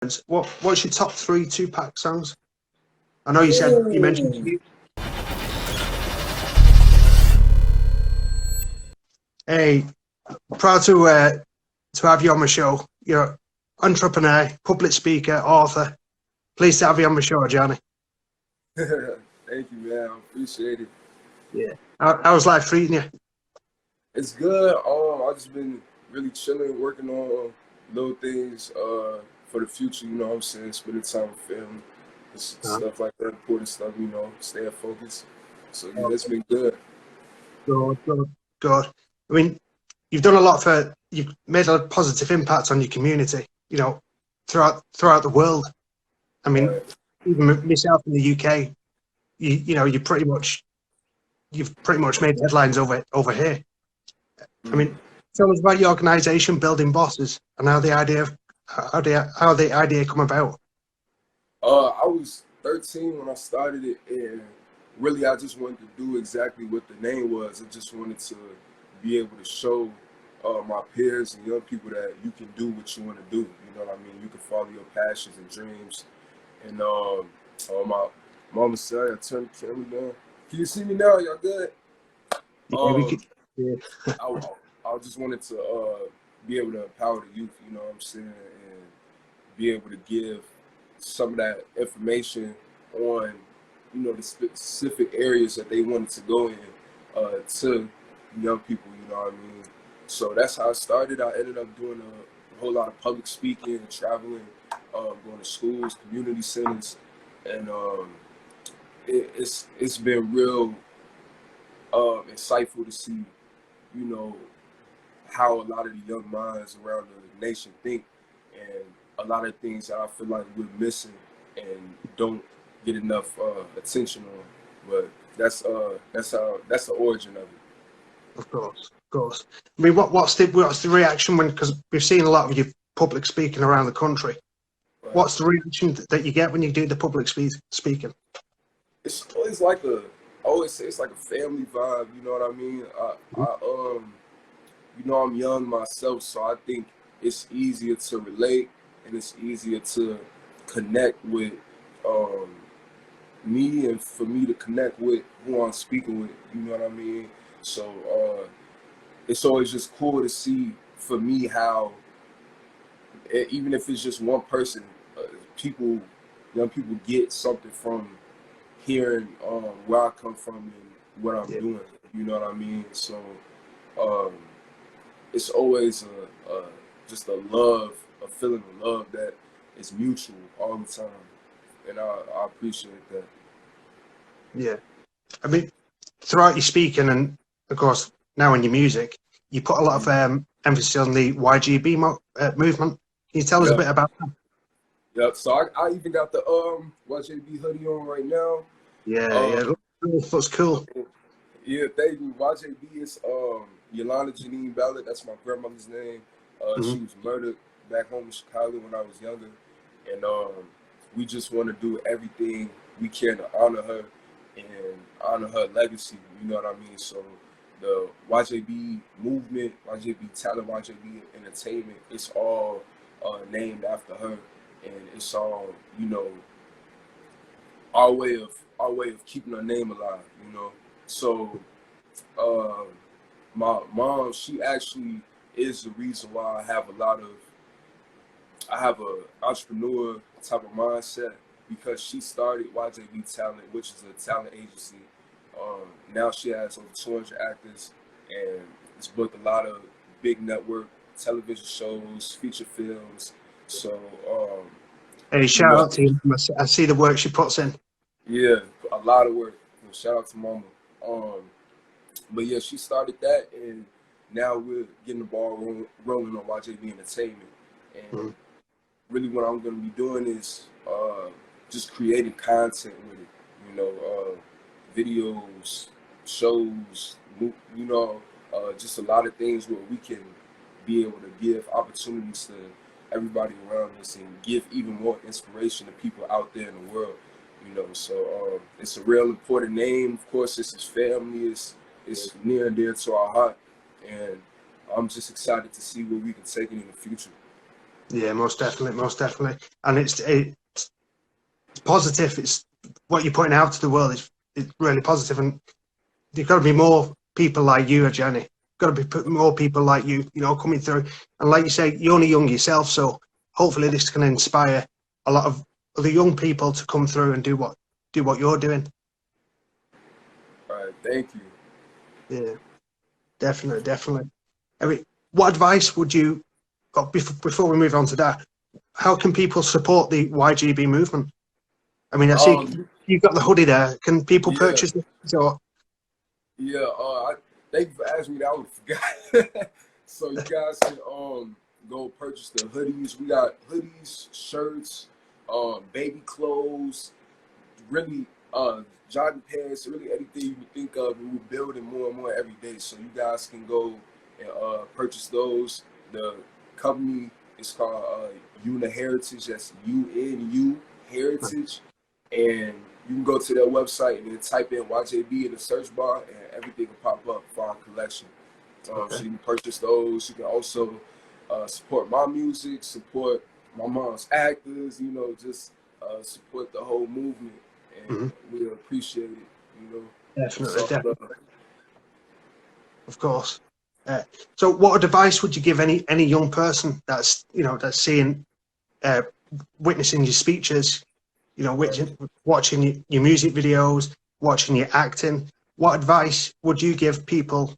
What's your top 3 Tupac songs? I know you mentioned a few. Hey, proud to have you on my show. You're entrepreneur, public speaker, author. Pleased to have you on my show, Ajani. Thank you, man. I appreciate it. Yeah. How's life treating you? It's good. I've just been really chilling, working on little things for the future, you know what I'm saying? Spending time with family, stuff like that, important stuff, you know, staying focused. So, yeah, it's been good. Good. I mean, you've done a lot you've made a positive impact on your community, you know, throughout the world. I mean, even myself in the UK, you know, you've pretty much made headlines over here. I mean, tell us about your organisation, Building Bosses, and how the idea come about. I was 13 when I started it, and really I just wanted to do exactly what the name was. I just wanted to be able to show my peers and young people that you can do what you want to do. You know what I mean? You can follow your passions and dreams. And my mama said, I turned the camera down. Can you see me now? Y'all good? I just wanted to be able to empower the youth, you know what I'm saying, and be able to give some of that information on, you know, the specific areas that they wanted to go in to young people, you know what I mean? So that's how I started. I ended up doing a whole lot of public speaking and traveling, going to schools, community centers, and it's been real insightful to see, you know, how a lot of the young minds around the nation think, and a lot of things that I feel like we're missing and don't get enough attention on. But that's the origin of it. Of course. I mean, what's the reaction because we've seen a lot of your public speaking around the country. Right. What's the reaction that you get when you do the public speaking? It's always like I always say it's like a family vibe. You know what I mean? You know, I'm young myself, so I think it's easier to relate and it's easier to connect with me, and for me to connect with who I'm speaking with. You know what I mean? So it's always just cool to see, for me, how even if it's just one person, young people get something from hearing where I come from and what I'm doing. You know what I mean? So it's always just a feeling of love that is mutual all the time, and I appreciate that. Yeah, I mean, throughout your speaking and of course now in your music, you put a lot of emphasis on the YJB movement. Can you tell us a bit about that? Yeah, so I even got the YJB hoodie on right now. Yeah, looks cool. Yeah, thank you. YJB is Yolanda Janine Ballard. That's my grandmother's name. She was murdered back home in Chicago when I was younger, and we just want to do everything we can to honor her and honor her legacy. You know what I mean? So the YJB Movement, YJB Talent, YJB Entertainment, it's all named after her, and it's all, you know, our way of keeping her name alive. You know, so my mom, she actually is the reason why I have a entrepreneur type of mindset, because she started YJB Talent, which is a talent agency. Now she has over 200 actors and it's booked a lot of big network television shows, feature films. So hey, shout out to you. I see the work she puts in. Yeah, a lot of work. Shout out to Mama. But yeah, she started that, and now we're getting the ball rolling on YJB Entertainment. And really what I'm going to be doing is just creating content with it. You know, videos, shows, you know, just a lot of things where we can be able to give opportunities to everybody around us and give even more inspiration to people out there in the world. You know, so it's a real important name. Of course, this is family. It's near and dear to our heart, and I'm just excited to see where we can take it in the future. Yeah, most definitely, most definitely. And it's positive. It's what you're putting out to the world is it's really positive, and there's got to be more people like you, Ajani. Got to be more people like you know, coming through. And like you say, you're only young yourself, so hopefully this can inspire a lot of other young people to come through and do what you're doing. All right, thank you. Yeah, definitely, definitely. I mean, what advice would you, before we move on to that, how can people support the YJB movement? I mean, I see you've got the hoodie there. Can people Yeah, purchase it? So, yeah. Thank you for asking me that. I would have forgot. So you guys can go purchase the hoodies. We got hoodies, shirts, baby clothes, really jogging pants, really anything you would think of. We're building more and more every day. So you guys can go and purchase those. The company is called Una Heritage. That's UNU Heritage. And you can go to their website and then type in YJB in the search bar, and everything will pop up for our collection. So you can purchase those. You can also support my music, support my mom's actors, you know, just support the whole movement. And we appreciate it, you know. definitely, So, definitely. Of course. So, what advice would you give any young person that's that's seeing, witnessing your speeches, watching your music videos, watching your acting? What advice would you give people,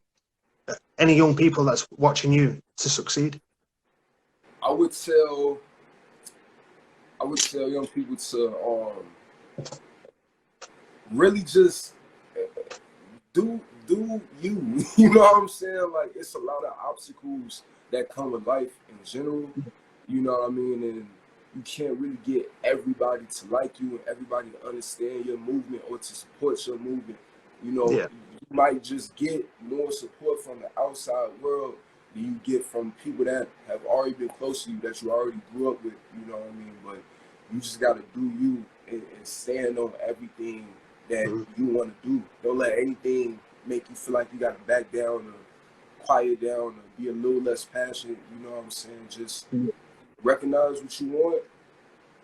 any young people that's watching you, to succeed? I would tell young people to really just do you. You know what I'm saying? Like, it's a lot of obstacles that come with life in general. You know what I mean? And you can't really get everybody to like you and everybody to understand your movement or to support your movement. You know, you might just get more support from the outside world than you get from people that have already been close to you, that you already grew up with. You know what I mean? But you just got to do you and stand on everything that you want to do. Don't let anything make you feel like you got to back down or quiet down or be a little less passionate. You know what I'm saying? Just recognize what you want,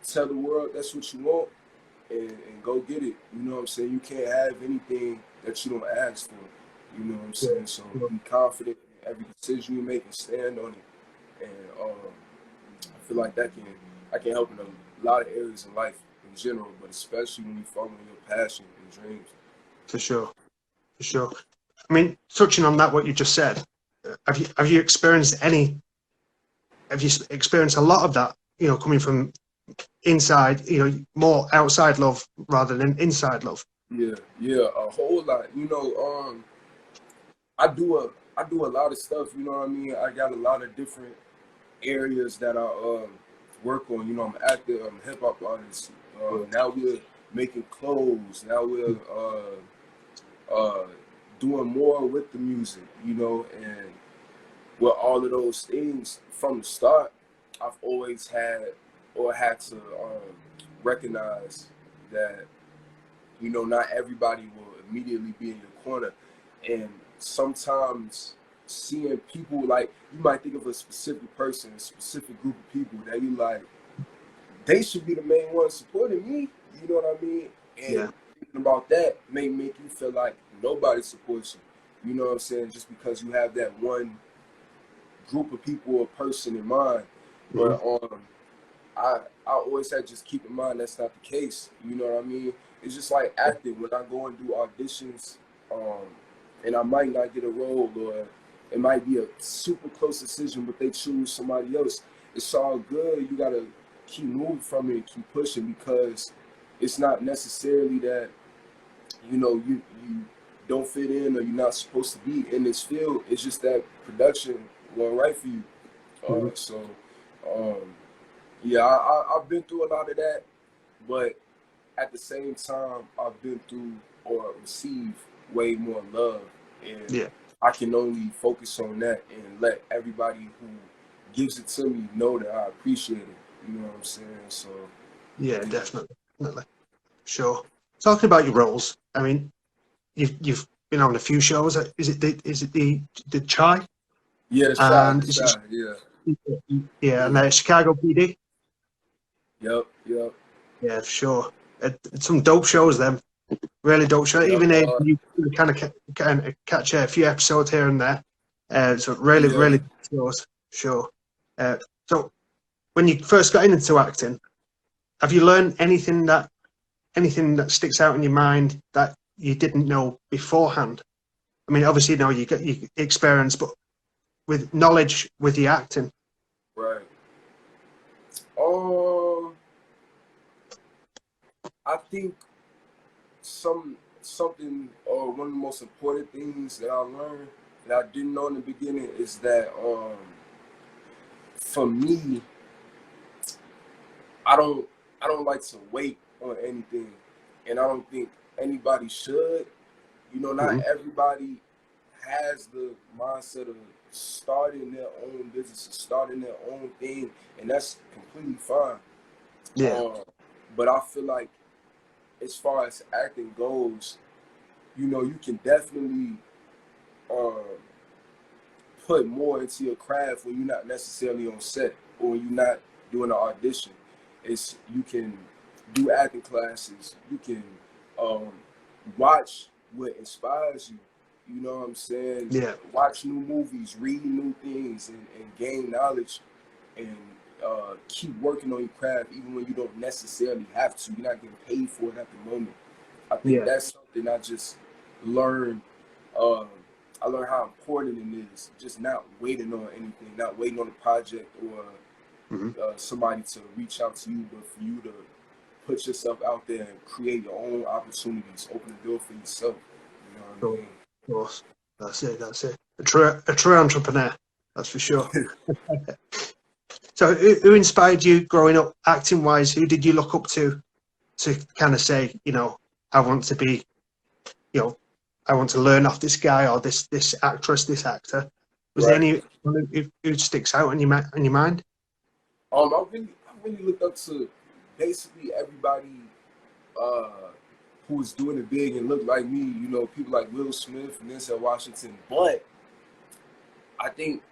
tell the world that's what you want, and go get it. You know what I'm saying? You can't have anything that you don't ask for. You know what I'm saying? So be confident in every decision you make and stand on it. And I feel like that can help in a lot of areas in life in general, but especially when you follow your passion and dreams. For sure, for sure. I mean, touching on that, what you just said, have you experienced any? Have you experienced a lot of that? Coming from inside, more outside love rather than inside love. Yeah, a whole lot. You know, I do a lot of stuff. You know what I mean? I got a lot of different areas that I work on. You know, I'm an actor, I'm a hip hop artist. Now we're making clothes. Now we're doing more with the music. You know, and with all of those things from the start, I've always had to recognize that, you know, not everybody will immediately be in your corner. And sometimes seeing people, like, you might think of a specific person, a specific group of people that you like, they should be the main ones supporting me. You know what I mean? And thinking about that may make you feel like nobody supports you. You know what I'm saying? Just because you have that one group of people or person in mind. But I always had to just keep in mind that's not the case. You know what I mean? It's just like acting. When I go and do auditions, and I might not get a role, or it might be a super close decision, but they choose somebody else. It's all good. You gotta keep moving from it and keep pushing, because it's not necessarily that, you know, you don't fit in or you're not supposed to be in this field. It's just that production wasn't right for you. Yeah, I've been through a lot of that, but at the same time, I've been through or received way more love, and I can only focus on that and let everybody who gives it to me know that I appreciate it. You know what I'm saying? So yeah, definitely. Sure. Talking about your roles, I mean, you've been on a few shows. Is it the Chai? Yeah, And the shot, yeah. Yeah, and Chicago PD. Yep. Yeah, for sure. Some dope shows, them. Really dope show. Yep. Even you kind of catch a few episodes here and there. So really, Yeah. really good shows. Sure. So when you first got into acting, have you learned anything that sticks out in your mind that you didn't know beforehand? I mean, obviously, you get your experience, but with knowledge with the acting. Right. I think something or one of the most important things that I learned that I didn't know in the beginning is that for me, I don't like to wait on anything, and I don't think anybody should. You know, not everybody has the mindset of starting their own business, starting their own thing, and that's completely fine. Yeah. But I feel like as far as acting goes, you know, you can definitely put more into your craft when you're not necessarily on set or when you're not doing an audition. You can do acting classes. You can watch what inspires you. You know what I'm saying? Yeah. Watch new movies, read new things, and gain knowledge, and keep working on your craft even when you don't necessarily have to. You're not getting paid for it at the moment. I think that's something I just learned. I learned how important it is just not waiting on anything, not waiting on a project or somebody to reach out to you, but for you to put yourself out there and create your own opportunities, open the door for yourself. You know what I mean? Of course. That's it. A true entrepreneur, that's for sure. So who inspired you growing up acting wise? Who did you look up to kind of say, I want to be, I want to learn off this guy or this actress, this actor? Was there any who sticks out in your mind? I really looked up to basically everybody who was doing it big and looked like me. You know, people like Will Smith and Denzel Washington. But I think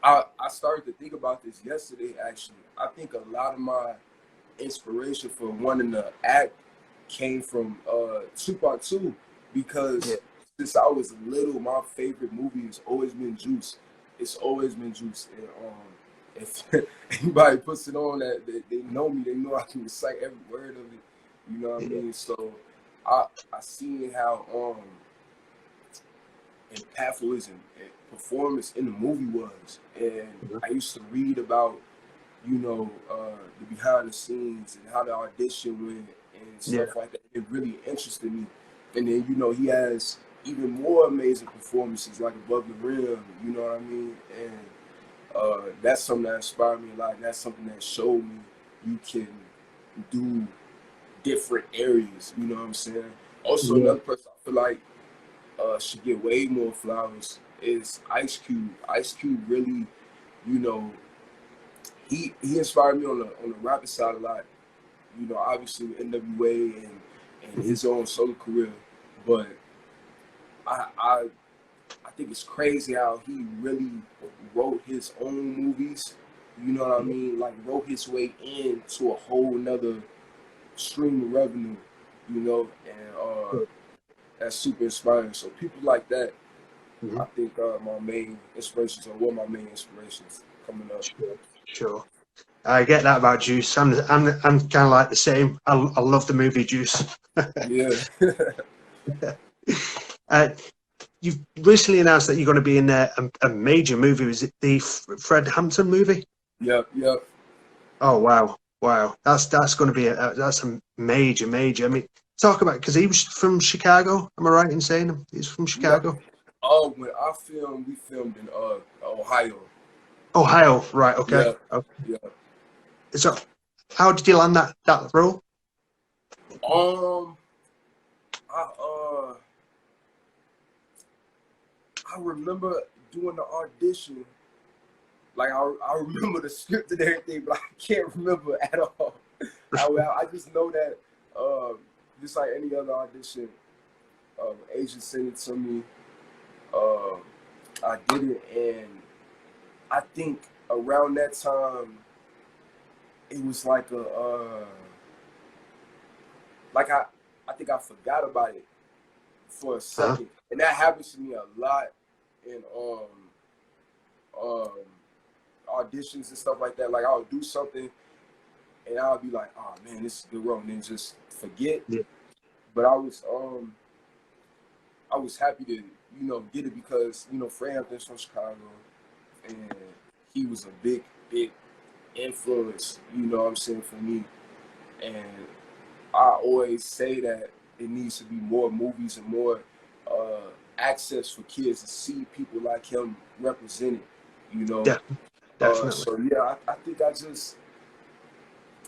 I started to think about this yesterday. Actually, I think a lot of my inspiration for wanting to act came from Tupac too, because since I was little, my favorite movie has always been Juice. It's always been Juice. And if anybody puts it on that they know me, they know I can recite every word of it. You know what I mean? So I seen how impactful his performance in the movie was, and I used to read about the behind the scenes and how the audition went and stuff like that. It really interested me. And then, he has even more amazing performances like Above the Rim, you know what I mean? And that's something that inspired me a lot. And that's something that showed me you can do different areas, you know what I'm saying? Also, another person I feel like should get way more flowers is Ice Cube. Ice Cube really, he inspired me on the rapping side a lot. Obviously with NWA and his own solo career, but I think it's crazy how he really wrote his own movies. You know what I mean? Like wrote his way into a whole nother stream of revenue. And that's super inspiring. So people like that, I think my main inspirations, or one of my main inspirations coming up. Sure. I get that about Juice. I'm kind of like the same. I love the movie Juice. Yeah. You've recently announced that you're going to be in a major movie. Was it the Fred Hampton movie? Yep. Oh wow! That's going to be that's a major. I mean, talk about, because he was from Chicago. Am I right in saying he's from Chicago? Oh, when we filmed in Ohio. Ohio, right? Okay. Yeah. So, how did you land that role? I remember doing the audition. Like I remember the script and everything, but I can't remember at all. I just know that just like any other audition, agent sent it to me. I did it, and I think around that time, it was like I think I forgot about it for a second, and that happens to me a lot in um auditions and stuff like that. Like I'll do something and I'll be like, oh man, this is the role, and then just forget. Yeah. But I was happy to, get it because, Fred Hampton's from Chicago and he was a big influence, what I'm saying, for me. And I always say that it needs to be more movies and more access for kids to see people like him represented, Yeah, definitely. So yeah, I think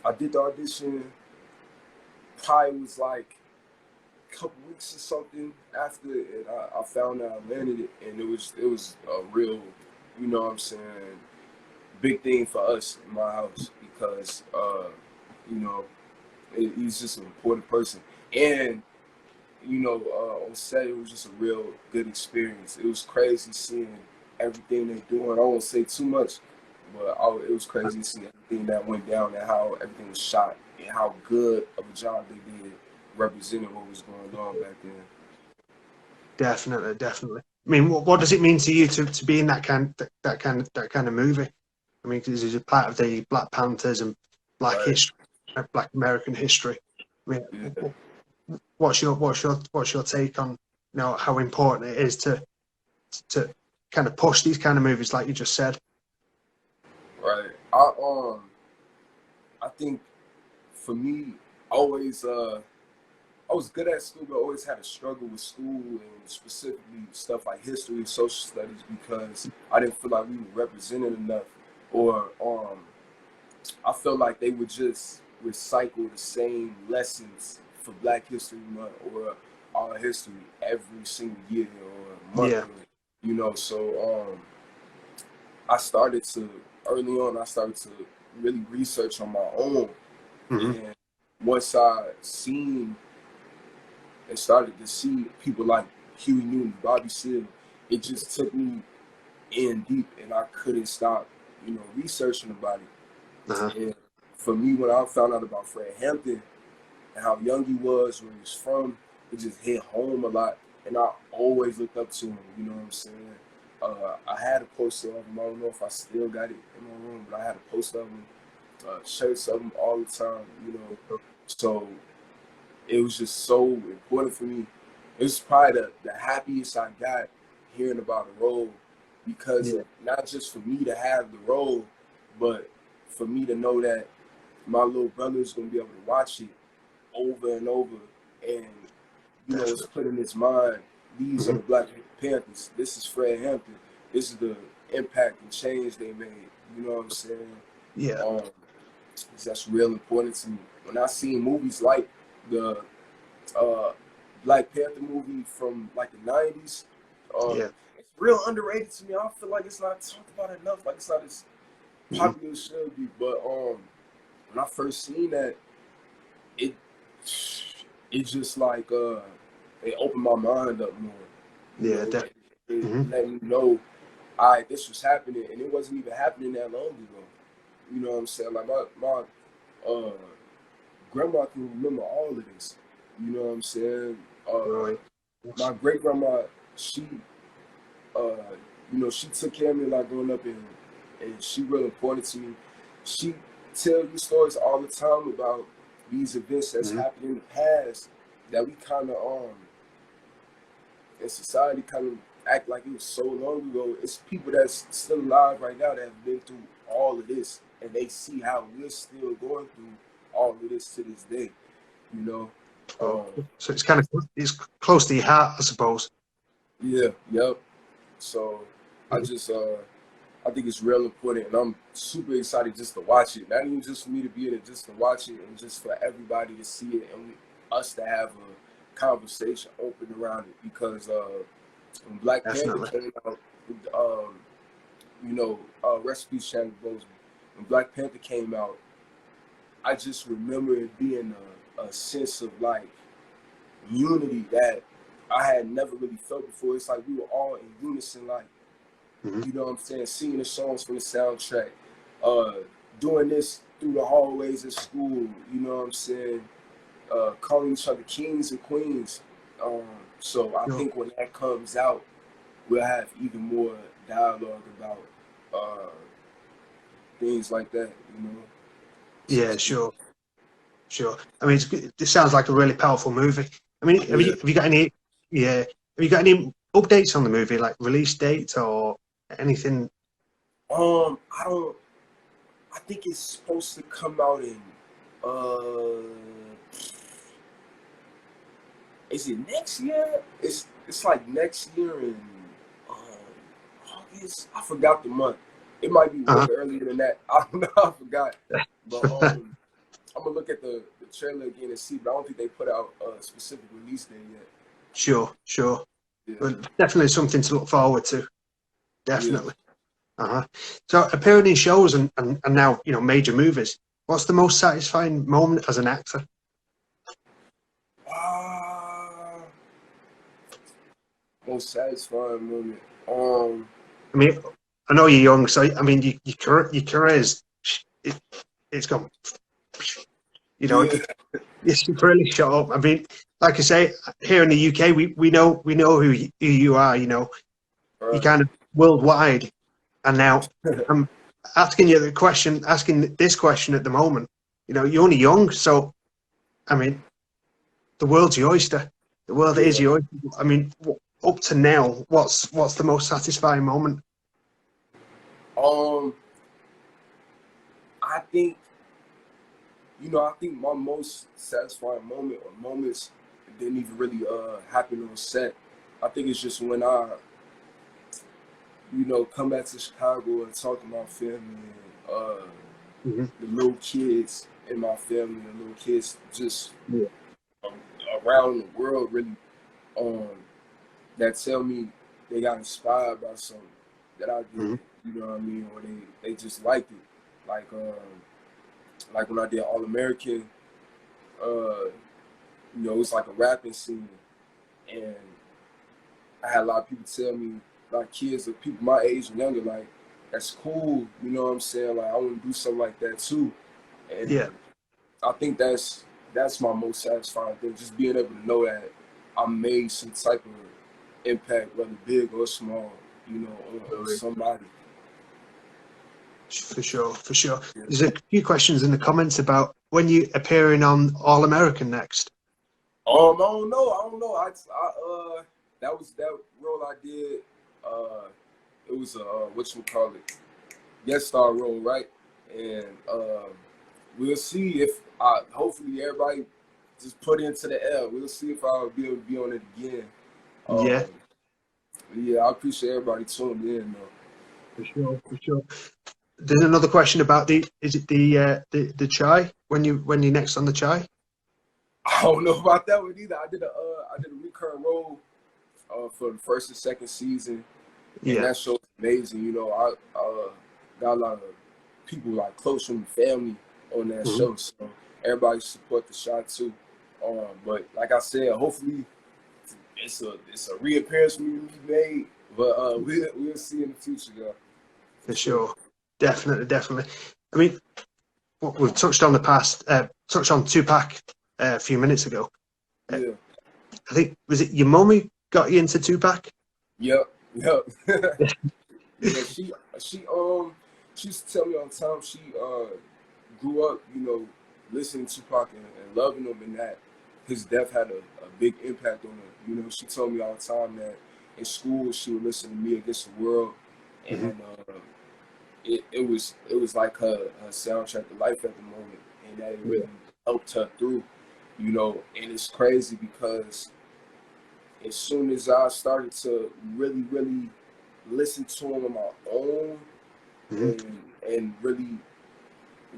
I did the audition. Probably was like a couple weeks or something after, and I found out I landed it, and it was a real, what I'm saying, big thing for us in my house because he's just an important person, and on set it was just a real good experience. It was crazy seeing everything they're doing. I won't say too much, but it was crazy seeing everything that went down and how everything was shot and how good of a job they did representing what was going on back then. Definitely. I mean, what does it mean to you to be in that kind of movie? I mean, because it's a part of the Black Panthers and Black history, Black American history. I mean, Yeah. what's your take on how important it is to kind of push these kind of movies, like you just said? Right. I think for me, always I was good at school, but always had a struggle with school and specifically stuff like history and social studies because I didn't feel like we were represented enough, or I felt like they would just recycle the same lessons for Black History Month or our history every single year or month. Yeah. So I started to really research on my own. Mm-hmm. And once I seen and started to see people like Huey Newton, Bobby Seale, it just took me in deep, and I couldn't stop, researching about it. And for me, when I found out about Fred Hampton and how young he was, where he was from, it just hit home a lot. And I always looked up to him, you know what I'm saying? I had a poster of him. I don't know if I still got it in my room, but I had a poster of him, shirts of him all the time, So it was just so important for me. It was probably the happiest I got hearing about a role because not just for me to have the role, but for me to know that my little brother is going to be able to watch it over and over and, it's put in his mind, these are the Black Panthers. This is Fred Hampton. This is the impact and change they made. You know what I'm saying? Yeah. That's real important to me. When I seen movies like the Black Panther movie from like the 90s, it's real underrated to me. I feel like it's not talked about enough. Like it's not as popular as it should be. But when I first seen that, it just like it opened my mind up more. It let me know, all right, this was happening, and it wasn't even happening that long ago. You know what I'm saying? Like my grandma can remember all of this. You know what I'm saying? My great grandma, she she took care of me like growing up, and she really important to me. She tell you stories all the time about these events that's happened in the past that we kind of in society kind of act like it was so long ago. It's people that's still alive right now that have been through all of this, and they see how we're still going through all of this to this day. So it's close to your heart, I suppose. Yeah. Yep. So I just I think it's real important, and I'm super excited just to watch it. Not even just for me to be in it, just to watch it, and just for everybody to see it, and us to have a conversation open around it. Because when Black Panther came out, rest in peace, Chadwick Boseman. When Black Panther came out, I just remember it being a sense of like unity that I had never really felt before. It's like we were all in unison, like You know what I'm saying? Singing the songs from the soundtrack, doing this through the hallways of school. You know what I'm saying? Calling each other kings and queens. So I think when that comes out, we'll have even more dialogue about things like that. You know? Yeah, sure. I mean, it sounds like a really powerful movie. I mean, have you got any? Yeah, have you got any updates on the movie, like release date or anything? I don't. I think it's supposed to come out in. Is it next year? It's like next year in August. I forgot the month. It might be way earlier than that. I don't know. I forgot. But I'm gonna look at the trailer again and see. But I don't think they put out a specific release date yet. Sure. Yeah. Well, definitely something to look forward to. Definitely. So appearing in shows and now, you know, major movies, what's the most satisfying moment as an actor? Most satisfying moment. I mean, I know you're young, so I mean, your career's it's gone. You know, it's really shot up. I mean, like I say, here in the UK, we know who you are. You know, you kind of worldwide. And now I'm asking you asking this question at the moment. You know, you're only young, so I mean, the world's your oyster. The world is your oyster. I mean, up to now, what's the most satisfying moment? I think, I think my most satisfying moment or moments didn't even really happen on set. I think it's just when I, come back to Chicago and talk to my family and the little kids in my family, the little kids just around the world really that tell me they got inspired by something that I did, you know what I mean, or they just liked it. Like when I did All American, it's like a rapping scene, and I had a lot of people tell me, like kids or people my age and younger, like that's cool, you know what I'm saying? Like I want to do something like that too, and I think that's my most satisfying thing, just being able to know that I made some type of impact, whether big or small, on somebody. For sure. There's a few questions in the comments about when you appearing on All American next. I don't know. I that was that role I did. It was a guest star role, right? And we'll see if hopefully everybody just put into the L. We'll see if I'll be able to be on it again. I appreciate everybody tuning in though. For sure. There's another question about the chai when you next on the chai. I don't know about that one either. I did a recurring role for the first and second season, and that show was amazing. I got a lot of people like close from the family on that show, so everybody support the shot too. But like I said, hopefully it's a reappearance we made, but we'll see in the future, though. For sure, definitely. I mean, we've touched on touched on Tupac a few minutes ago. I think, was it your mum who got you into Tupac? Yep. She used to tell me all the time she grew up, listening to Tupac and loving him, and that his death had a big impact on her. She told me all the time that in school she would listen to Me Against the World, and it was like her soundtrack to life at the moment, and that it really helped her through, and it's crazy because as soon as I started to really, really listen to him on my own and really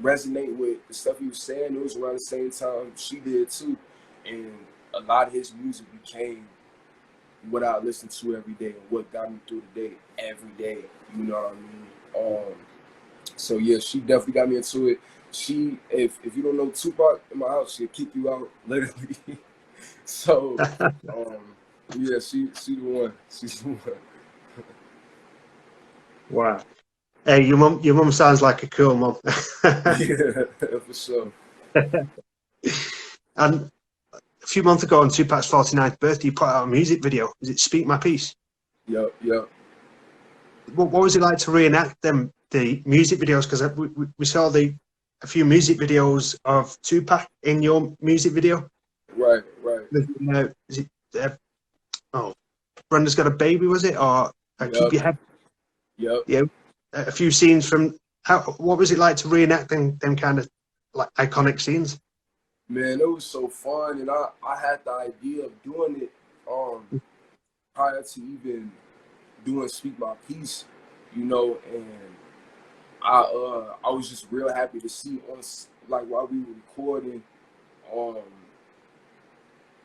resonate with the stuff he was saying, it was around the same time she did too, and a lot of his music became what I listened to every day and what got me through the day every day, you know what I mean? So yeah, she definitely got me into it. She, if you don't know Tupac in my house, she'll kick you out literally. So yeah, she's the one. She's the one. Wow. Hey, your mum sounds like a cool mum. Yeah, for sure. And a few months ago on Tupac's 49th birthday, you put out a music video. Is it Speak My Peace? Yep, yep. What was it like to reenact the music videos? Because we saw a few music videos of Tupac in your music video. Right, right. Is it oh, Brenda's Got a Baby, was it? Or Keep Yep, Your Head? yep. Yeah, a few scenes from what was it like to reenact them kind of like iconic scenes? Man, it was so fun, and I had the idea of doing it prior to even doing Speak My Piece, you know, and I was just real happy to see us like while we were recording um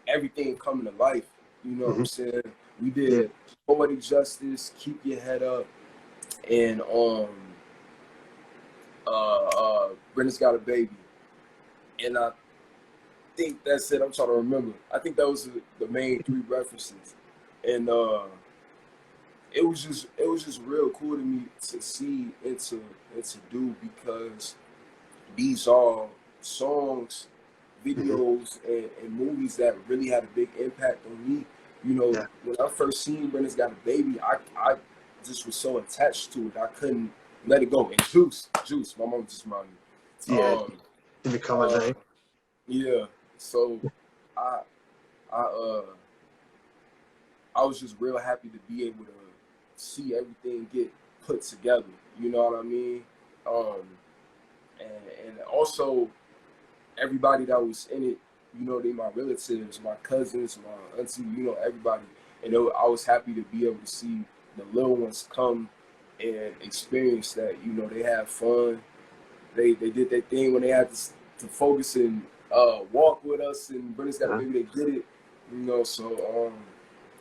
everything coming to life. You know what I'm saying? We did Poetic Justice, Keep Your Head Up, and Brenda's Got a Baby. And I think that's it. I'm trying to remember. I think that was the main three references. And it was just real cool to me to see and to do, because these are songs, videos, and movies that really had a big impact on me. You know, when I first seen Brenda's Got a Baby, I just was so attached to it. I couldn't let it go. And Juice, my mom just reminded me. Yeah, in the comment Yeah. So I I was just real happy to be able to see everything get put together. You know what I mean? And also everybody that was in it, you know, they my relatives, my cousins, my auntie, you know, everybody. And I was happy to be able to see the little ones come and experience that. You know, they had fun. They did their thing when they had to focus and walk with us. And Brenda's Got a Baby, they did it. You know, so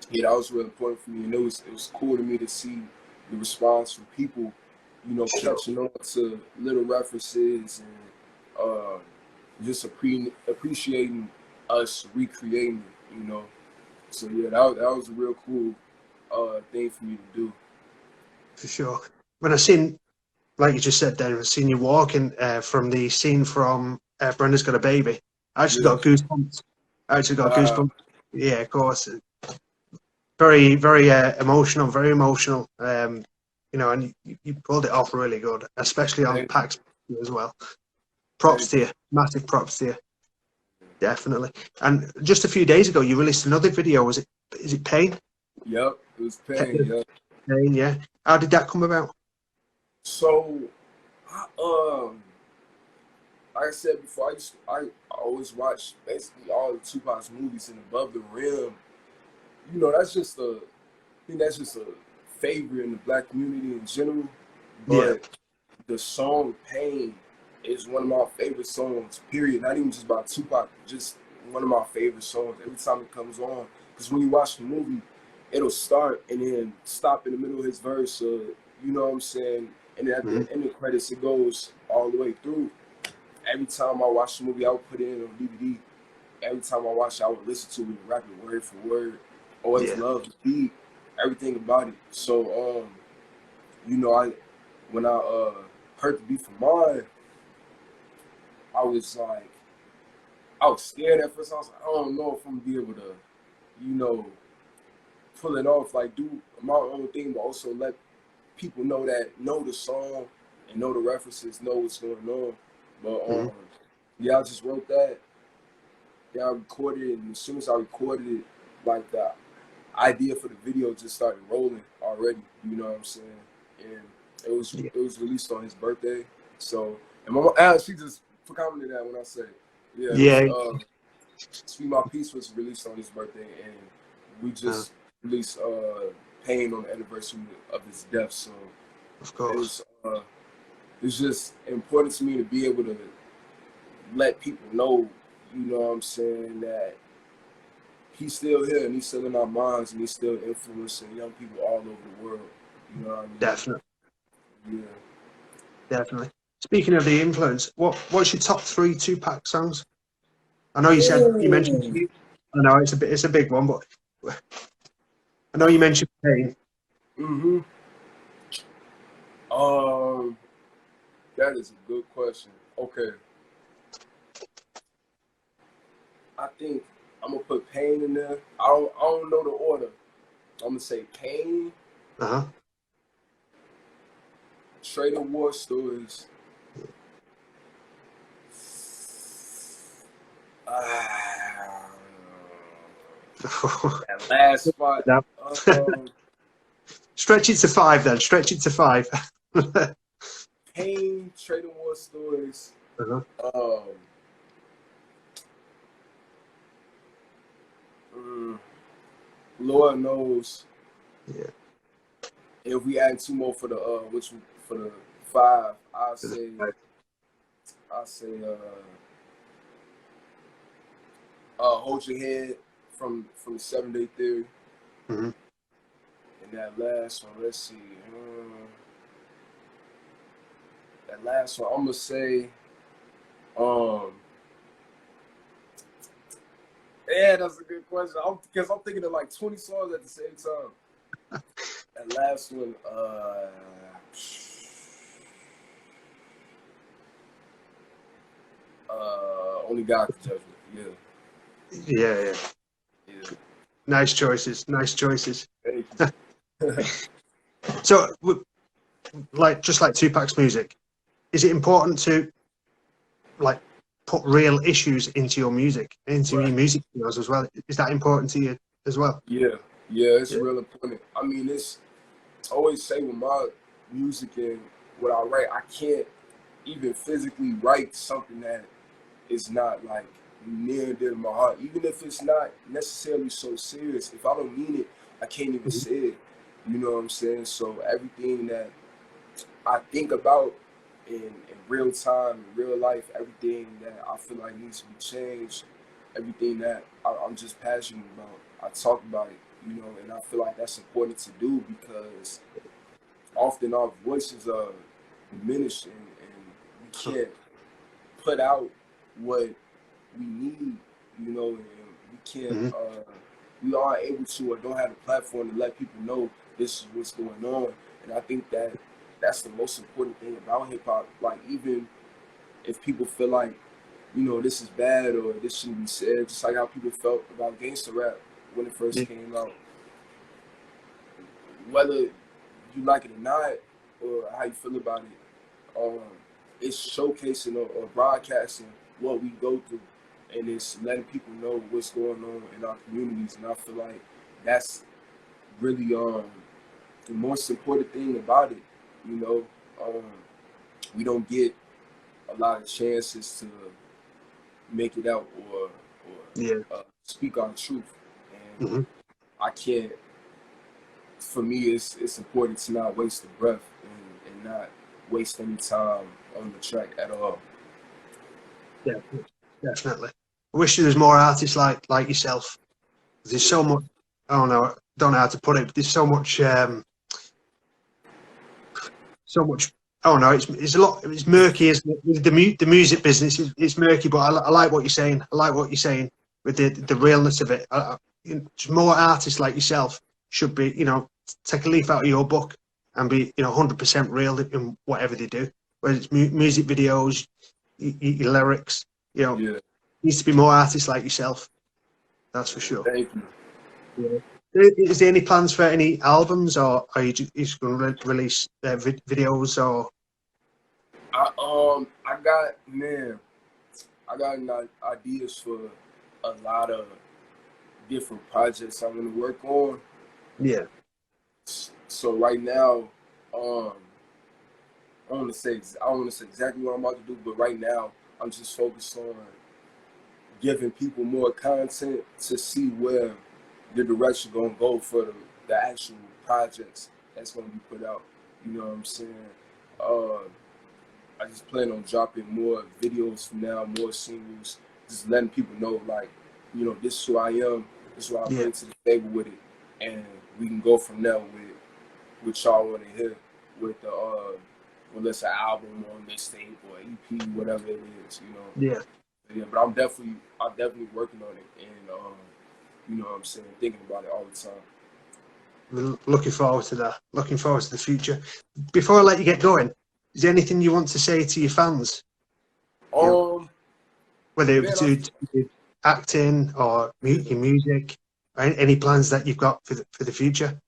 yeah, that was really important for me. And it was cool to me to see the response from people, you know, catching on to little references and just appreciating us recreating it, you know. So yeah, that was a real cool thing for me to do. for sure. When I seen, like you just said, then I seen you walking from the scene from Brenda's Got a Baby. I actually got goosebumps. Wow. Yeah, of course. Very, very emotional. Very emotional. You know, and you pulled it off really good, especially on Pac's as well. Props to you. Massive props to you. Definitely. And just a few days ago, you released another video. Is it Pain? Yep, it was Pain. Yep. Pain, yeah. How did that come about? So, like I said before, I always watch basically all the Tupac's movies, and Above the Rim. You know, I think that's just a favorite in the Black community in general. But the song Pain is one of my favorite songs, period. Not even just by Tupac, just one of my favorite songs every time it comes on. Because when you watch the movie, it'll start and then stop in the middle of his verse. You know what I'm saying? And then at the end of the credits, it goes all the way through. Every time I watch the movie, I would put it in on DVD. Every time I watch it, I would listen to it and rap it word for word. Always love the beat, everything about it. So, you know, when I heard the beat from mine, I was scared at first. I was like, I don't know if I'm gonna be able to, you know, pull it off, like do my own thing, but also let people know the song and know the references, know what's going on. But yeah, I just wrote that. Yeah, I recorded it, and as soon as I recorded it, like the idea for the video just started rolling already. You know what I'm saying? And it was released on his birthday. So, and my mom, she just commented that when I said, Speak My Peace was released on his birthday, and we just released Pain on the anniversary of his death. So, of course, it's just important to me to be able to let people know, you know what I'm saying, that he's still here and he's still in our minds and he's still influencing young people all over the world. You know what I mean? Definitely. Yeah. Definitely. Speaking of the influence, what's your top 3 Tupac songs? I know you mentioned. I know it's a big one, but I know you mentioned Pain. That is a good question. Okay. I think I'm gonna put Pain in there. I don't know the order. I'm gonna say Pain, Trading War Stories. That last spot. Stretch it to 5 then. Stretch it to 5. Pain, Trading War Stories. Lord knows. Yeah. If we add 2 more for the for the 5, I'll say Hold Your Head from the 7-Day Theory. And that last one, let's see. That last one, I'm gonna say yeah, that's a good question. Because I'm thinking of like 20 songs at the same time. That last one, Only God Can Judge Me. Yeah. Nice choices. Nice choices. Thank you. So, just like Tupac's music, is it important to like put real issues into your music, into your music videos as well? Is that important to you as well? Yeah, it's real important. I mean, I always say with my music and what I write, I can't even physically write something that is not like near and dear to my heart. Even if it's not necessarily so serious, if I don't mean it, I can't even say it. You know what I'm saying? So everything that I think about in real time, in real life, everything that I feel like needs to be changed, everything that I'm just passionate about, I talk about it, you know, and I feel like that's important to do because often our voices are diminished and we can't put out what we need, you know, and we can't, we aren't able to or don't have a platform to let people know this is what's going on. And I think that that's the most important thing about hip hop. Like, even if people feel like, you know, this is bad or this shouldn't be said, just like how people felt about gangster rap when it first came out. Whether you like it or not, or how you feel about it, it's showcasing or broadcasting what we go through, and it's letting people know what's going on in our communities. And I feel like that's really the most important thing about it. You know, we don't get a lot of chances to make it out or speak our truth, and I can't. For me, it's important to not waste a breath and not waste any time on the track at all. Yeah, definitely. I wish there was more artists like yourself. There's so much. I don't know how to put it, but there's so much. I don't know. It's a lot. It's murky, isn't it? The music business is murky, but I like what you're saying. I like what you're saying with the realness of it. More artists like yourself should be, you know, take a leaf out of your book and be, you know, 100% real in whatever they do. Whether it's music videos, your lyrics, you know, needs to be more artists like yourself. That's for sure. Thank you. Yeah. Is there any plans for any albums, or are you just going to release videos? Or I got ideas for a lot of different projects I'm going to work on. Yeah. So right now, I don't want to say exactly what I'm about to do, but right now I'm just focused on giving people more content to see where the direction gonna go for the actual projects that's gonna be put out. You know what I'm saying? I just plan on dropping more videos from now, more singles, just letting people know, like, you know, this is who I am, this is what I bring to the table with it, and we can go from there with what y'all want to hear with the whether it's an album or mixtape or EP, whatever it is, you know. Yeah, but I'm definitely working on it, and you know what I'm saying, thinking about it all the time. We're looking forward to that. Looking forward to the future. Before I let you get going, is there anything you want to say to your fans? You know, whether it Man, be acting or your music, or any plans that you've got for the future?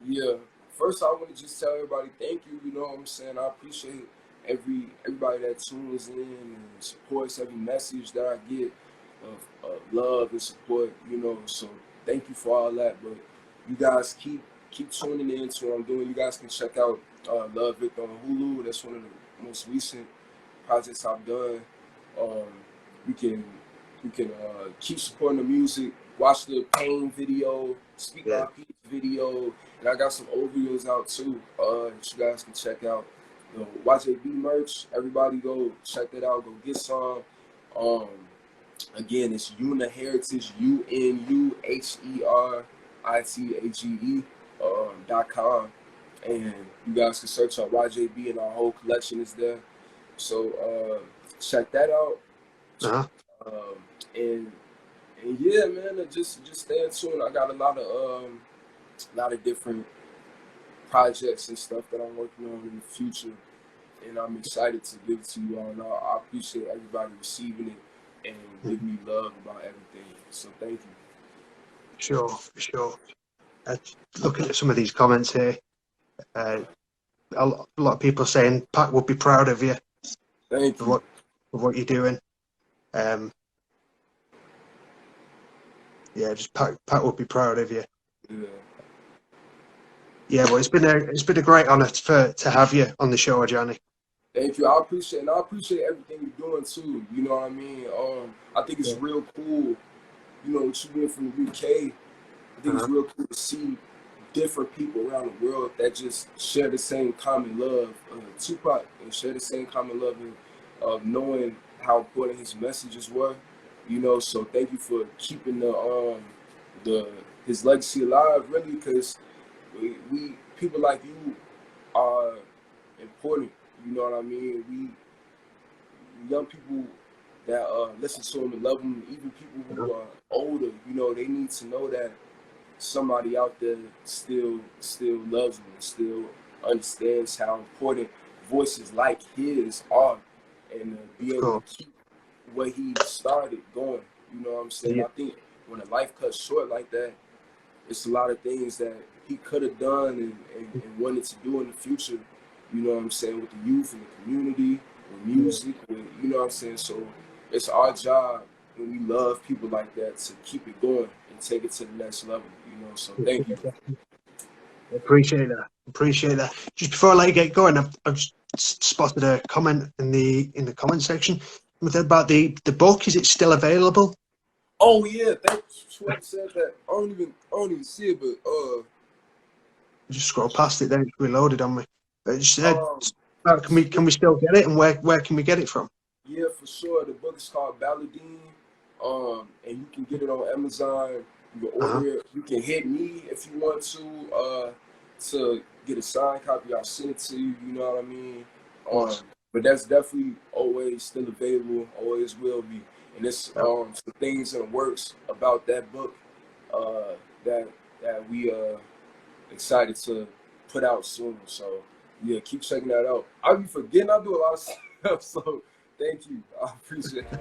yeah. First, I want to just tell everybody thank you. You know what I'm saying? I appreciate everybody that tunes in and supports every message that I get of love and support. You know, so thank you for all that. But you guys keep tuning in to what I'm doing. You guys can check out Love Victor on Hulu. That's one of the most recent projects I've done. Um, we can keep supporting the music. Watch the Pain video, Speak Yeah. My Peace video, and I got some old videos out too that you guys can check out. The YJB merch, everybody go check that out. Go get some. Again, it's Una Heritage, UNUHERITAGE.com, and you guys can search up YJB, and our whole collection is there. So check that out. Uh-huh. And yeah, man, just stay tuned. I got a lot of different projects and stuff that I'm working on in the future, and I'm excited to give it to you all. And I appreciate everybody receiving it and giving me love about everything. So thank you. Sure, for sure. Looking at some of these comments here, a lot of people saying Pat would be proud of you. Thank you. For what you're doing. Yeah, just Pat would be proud of you. Yeah. Yeah, well, it's been a great honour to have you on the show, Ajani. Thank you. I appreciate everything you're doing too. You know what I mean? I think it's real cool. You know, what you being from the UK, I think it's real cool to see different people around the world that just share the same common love of Tupac and share the same common love of knowing how important his messages were. You know, so thank you for keeping his legacy alive, really, because we people like you are important. You know what I mean? We young people that listen to him and love him, even people who are older, you know, they need to know that somebody out there still loves him and still understands how important voices like his are, and be able to keep what he started going. You know what I'm saying? Yeah. I think when a life cuts short like that, it's a lot of things that he could have done and wanted to do in the future. You know what I'm saying? With the youth and the community, with music, with, you know what I'm saying? So it's our job when we love people like that to keep it going and take it to the next level. You know, so thank you. Appreciate that. Just before I let you get going, I've just spotted a comment in the comment section about the book. Is it still available? Oh yeah, thanks for whoever said that. I don't even see it, but Just scroll past it, then it's reloaded on me. It said, can we still get it, and where can we get it from? Yeah, for sure. The book is called Ballardine, and you can get it on Amazon. You can order it. You can hit me if you want to get a signed copy. I'll send it to you. You know what I mean? But that's definitely always still available. Always will be. And there's some things in the works about that book that we excited to put out soon. So yeah, keep checking that out. I'll be forgetting. I do a lot of stuff. So thank you. I appreciate it.